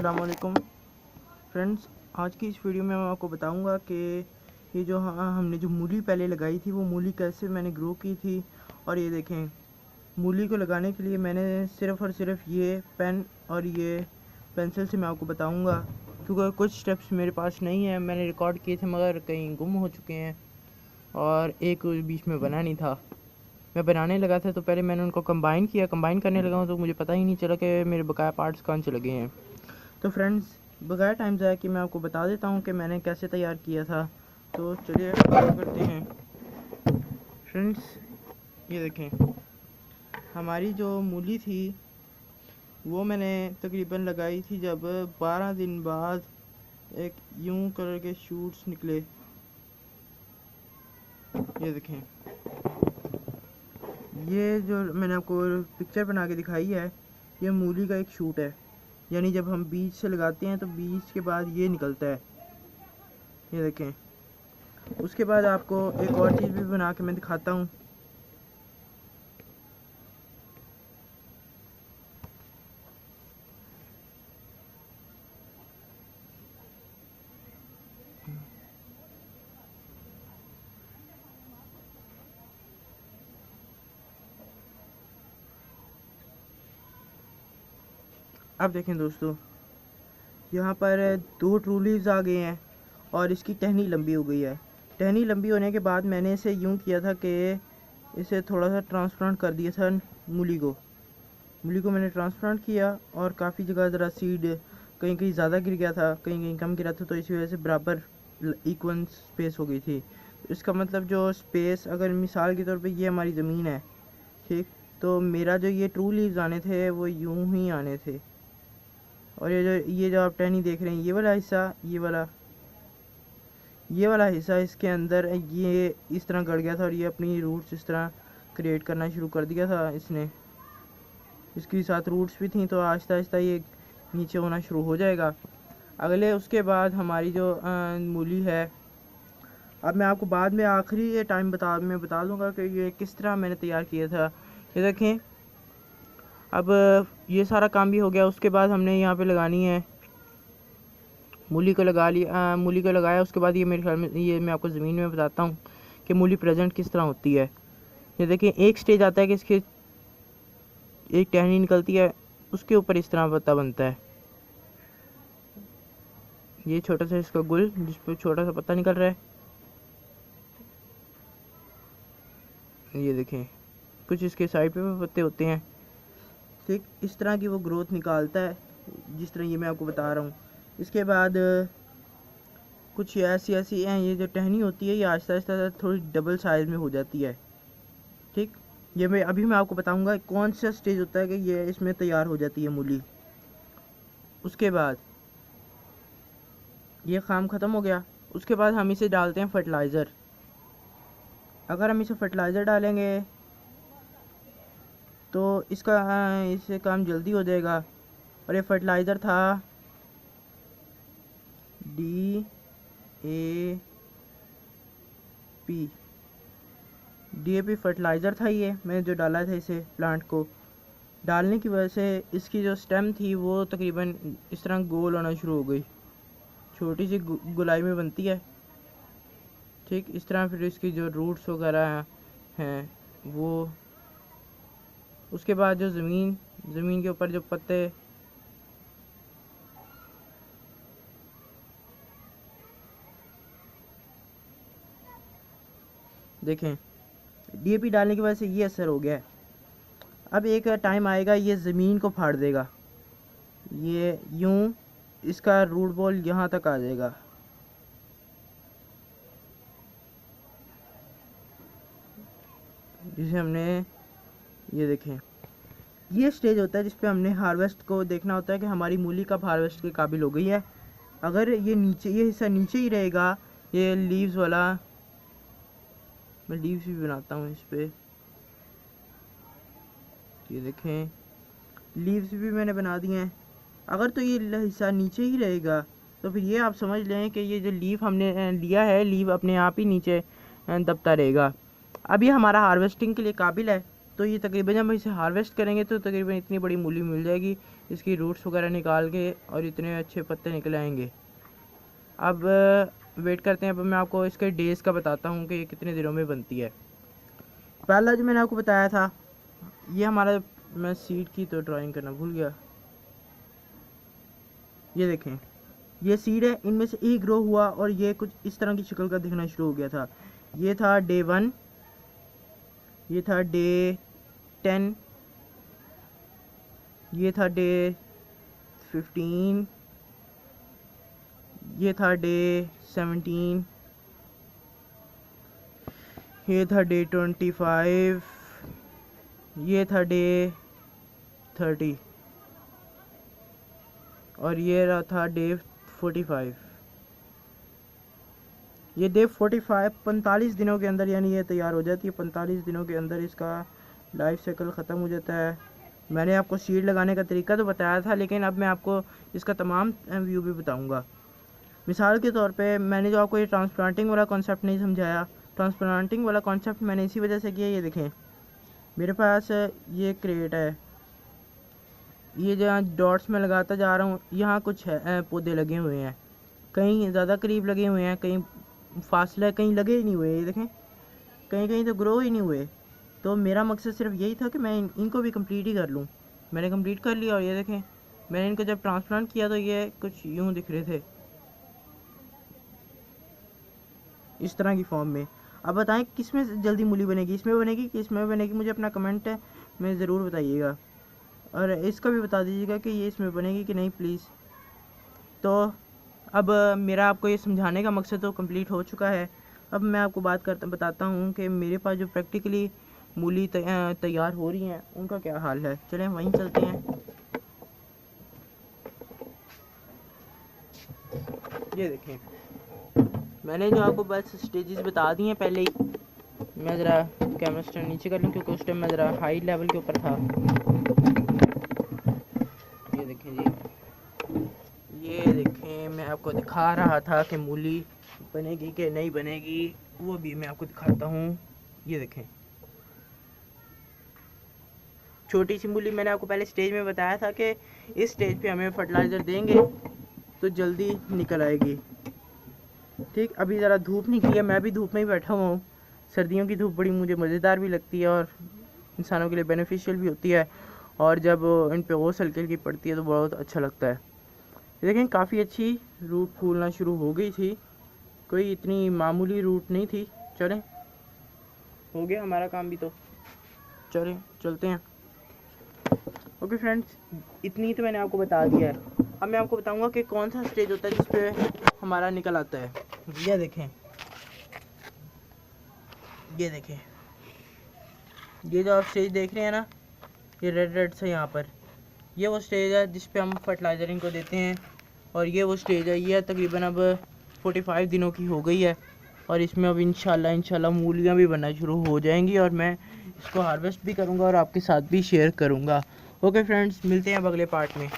अस्सलामुअलैकुम फ्रेंड्स। आज की इस वीडियो में मैं आपको बताऊंगा कि ये जो हमने जो मूली पहले लगाई थी वो मूली कैसे मैंने ग्रो की थी। और ये देखें, मूली को लगाने के लिए मैंने सिर्फ़ और सिर्फ ये पेन और ये पेंसिल से मैं आपको बताऊंगा, क्योंकि कुछ स्टेप्स मेरे पास नहीं है। मैंने रिकॉर्ड किए थे मगर कहीं गुम हो चुके हैं और एक बीच में बना नहीं था। मैं बनाने लगा था तो पहले मैंने उनको कंबाइन करने लगा हूँ तो मुझे पता ही नहीं चला कि मेरे बकाया पार्ट्स कहाँ चले गए हैं। तो फ्रेंड्स, बगैर टाइम ज़ाया कि मैं आपको बता देता हूँ कि मैंने कैसे तैयार किया था। तो चलिए शुरू करते हैं। फ्रेंड्स, ये देखें, हमारी जो मूली थी वो मैंने तकरीबन लगाई थी जब 12 दिन बाद एक यूं कलर के शूट्स निकले। ये देखें, ये जो मैंने आपको पिक्चर बना के दिखाई है ये मूली का एक शूट है, यानी जब हम बीज से लगाते हैं तो बीज के बाद ये निकलता है। ये देखें, उसके बाद आपको एक और चीज़ भी बना के मैं दिखाता हूँ। अब देखें दोस्तों, यहाँ पर 2 ट्रू लीव्स आ गए हैं और इसकी टहनी लंबी हो गई है। टहनी लंबी होने के बाद मैंने इसे यूँ किया था कि इसे थोड़ा सा ट्रांसप्लांट कर दिया था। मूली को मैंने ट्रांसप्लांट किया और काफ़ी जगह ज़रा सीड कहीं कहीं ज़्यादा गिर गया था, कहीं कहीं कम गिरा था, तो इसी वजह से बराबर इक्वल स्पेस हो गई थी। तो इसका मतलब जो स्पेस, अगर मिसाल के तौर पे ये हमारी ज़मीन है, ठीक, तो मेरा जो ये ट्रू लीव्स आने थे वो यूँ ही आने थे। और ये जो आप टहनी देख रहे हैं, ये वाला हिस्सा, ये वाला हिस्सा इसके अंदर ये इस तरह गड़ गया था और ये अपनी रूट्स इस तरह क्रिएट करना शुरू कर दिया था इसने। इसके साथ रूट्स भी थी, तो आहिस्ता आहिस्ता ये नीचे होना शुरू हो जाएगा। उसके बाद हमारी जो मूली है, अब मैं आपको बाद में आखिरी ये टाइम मैं बता दूंगा कि ये किस तरह मैंने तैयार किया था। ये देखें, अब ये सारा काम भी हो गया। उसके बाद हमने यहाँ पे लगानी है, मूली को मूली को लगाया। उसके बाद ये मेरे ख्याल में, ये मैं आपको ज़मीन में बताता हूँ कि मूली प्रेजेंट किस तरह होती है। ये देखिए, एक स्टेज आता है कि इसके एक टहनी निकलती है, उसके ऊपर इस तरह पत्ता बनता है। ये छोटा सा इसका गुल जिस पर छोटा सा पत्ता निकल रहा है, ये देखें, कुछ इसके साइड पे भी पत्ते होते हैं। ठीक इस तरह की वो ग्रोथ निकालता है जिस तरह ये मैं आपको बता रहा हूँ। इसके बाद कुछ ऐसी हैं, ये जो टहनी होती है ये आहिस्ता आहिस्ता थोड़ी डबल साइज़ में हो जाती है। ठीक, ये मैं आपको बताऊंगा कौन सा स्टेज होता है कि ये इसमें तैयार हो जाती है मूली। उसके बाद ये काम ख़त्म हो गया। उसके बाद हम इसे डालते हैं फर्टिलाइज़र। अगर हम इसे फर्टिलाइज़र डालेंगे तो इससे काम जल्दी हो जाएगा। और ये फर्टिलाइज़र था DAP। DAP फर्टिलाइज़र था ये, मैंने जो डाला था इसे प्लांट को डालने की वजह से इसकी जो स्टेम थी वो तकरीबन इस तरह गोल होना शुरू हो गई, छोटी सी गुलाई में बनती है। ठीक इस तरह फिर इसकी जो रूट्स वगैरह हैं वो, उसके बाद जो ज़मीन के ऊपर जो पत्ते, देखें, DAP डालने की वजह से ये असर हो गया है। अब एक टाइम आएगा ये ज़मीन को फाड़ देगा, ये यूं इसका रूट बॉल यहाँ तक आ जाएगा। जिसे हमने, ये देखें, ये स्टेज होता है जिस पे हमने हार्वेस्ट को देखना होता है कि हमारी मूली कब हार्वेस्ट के काबिल हो गई है। अगर ये हिस्सा नीचे ही रहेगा, ये लीव्स वाला, मैं लीव्स भी बनाता हूँ इस पे, ये देखें, लीव्स भी मैंने बना दिए हैं। अगर तो ये हिस्सा नीचे ही रहेगा तो फिर ये आप समझ लें कि ये जो लीव हमने लिया है, लीव अपने आप ही नीचे दबता रहेगा। अब ये हमारा हार्वेस्टिंग के लिए काबिल है, तो ये तकरीबन जब हम इसे हार्वेस्ट करेंगे तो तकरीबन इतनी बड़ी मूली मिल जाएगी। इसकी रूट्स वगैरह निकाल के और इतने अच्छे पत्ते निकल आएंगे। अब वेट करते हैं। अब मैं आपको इसके डेज़ का बताता हूँ कि ये कितने दिनों में बनती है। पहला जो मैंने आपको बताया था, ये हमारा, मैं सीड की तो ड्राइंग करना भूल गया। ये देखें, ये सीड है, इनमें से एक ग्रो हुआ और ये कुछ इस तरह की शक्ल का दिखना शुरू हो गया था। ये था डे 1, ये था डे 10, ये था डे 15, ये था डे 17, ये था डे 25, ये था डे 30 और ये रहा था डे 45। ये डे 45 दिनों के अंदर यानी ये तैयार हो जाती है। 45 दिनों के अंदर इसका लाइफ साइकिल ख़त्म हो जाता है। मैंने आपको सीड लगाने का तरीका तो बताया था, लेकिन अब मैं आपको इसका तमाम व्यू भी बताऊंगा। मिसाल के तौर पे मैंने जो आपको ये ट्रांसप्लांटिंग वाला कॉन्सेप्ट नहीं समझाया, ट्रांसप्लांटिंग वाला कॉन्सेप्ट मैंने इसी वजह से किया। ये देखें, मेरे पास ये क्रेट है, ये जहाँ डॉट्स में लगाता जा रहा हूँ, यहाँ कुछ है पौधे लगे हुए हैं, कहीं ज़्यादा करीब लगे हुए हैं, कहीं फासला, कहीं लगे ही नहीं हुए। ये देखें, कहीं कहीं तो ग्रो ही नहीं हुए। तो मेरा मकसद सिर्फ यही था कि मैं इनको भी कंप्लीट ही कर लूँ। मैंने कंप्लीट कर लिया और ये देखें, मैंने इनको जब ट्रांसप्लांट किया तो ये कुछ यूँ दिख रहे थे, इस तरह की फॉर्म में। अब बताएं किस में जल्दी मूली बनेगी, इसमें बनेगी कि इसमें बनेगी? मुझे अपना कमेंट में ज़रूर बताइएगा और इसका भी बता दीजिएगा कि ये इसमें बनेगी कि नहीं प्लीज़। तो अब मेरा आपको ये समझाने का मकसद तो कंप्लीट हो चुका है। अब मैं आपको बताता हूँ कि मेरे पास जो प्रैक्टिकली मूली तैयार हो रही हैं उनका क्या हाल है। चलें वहीं चलते हैं। ये देखें, मैंने जो आपको बस स्टेजेस बता दी हैं पहले ही। मैं ज़रा कैमरा स्टैंड नीचे कर लूँ क्योंकि उस टाइम मैं ज़रा हाई लेवल के ऊपर था। ये देखें जी, ये देखें, मैं आपको दिखा रहा था कि मूली बनेगी कि नहीं बनेगी, वो भी मैं आपको दिखाता हूँ। ये देखें, छोटी सी मूली। मैंने आपको पहले स्टेज में बताया था कि इस स्टेज पे हमें फर्टिलाइज़र देंगे तो जल्दी निकल आएगी। ठीक, अभी ज़रा धूप निकली है, मैं भी धूप में ही बैठा हुआ हूँ। सर्दियों की धूप बड़ी मुझे मज़ेदार भी लगती है और इंसानों के लिए बेनिफिशियल भी होती है, और जब इन पे ओस हल्की हल्की पड़ती है तो बहुत अच्छा लगता है। लेकिन काफ़ी अच्छी रूट फूलना शुरू हो गई थी, कोई इतनी मामूली रूट नहीं थी। चलें, हो गया हमारा काम भी, तो चलें चलते हैं। ओके फ्रेंड्स, इतनी तो मैंने आपको बता दिया है। अब मैं आपको बताऊंगा कि कौन सा स्टेज होता है जिस पे हमारा निकल आता है। ये देखें, ये देखें, ये जो आप स्टेज देख रहे हैं ना, ये रेड रेड से यहाँ पर, ये वो स्टेज है जिस पे हम फर्टिलाइज़र इनको देते हैं। और ये वो स्टेज है, ये तकरीबन अब 45 दिनों की हो गई है और इसमें अब इंशाल्लाह मूलियाँ भी बनना शुरू हो जाएंगी और मैं इसको हार्वेस्ट भी करूँगा और आपके साथ भी शेयर करूँगा। ओके फ्रेंड्स, मिलते हैं अब अगले पार्ट में।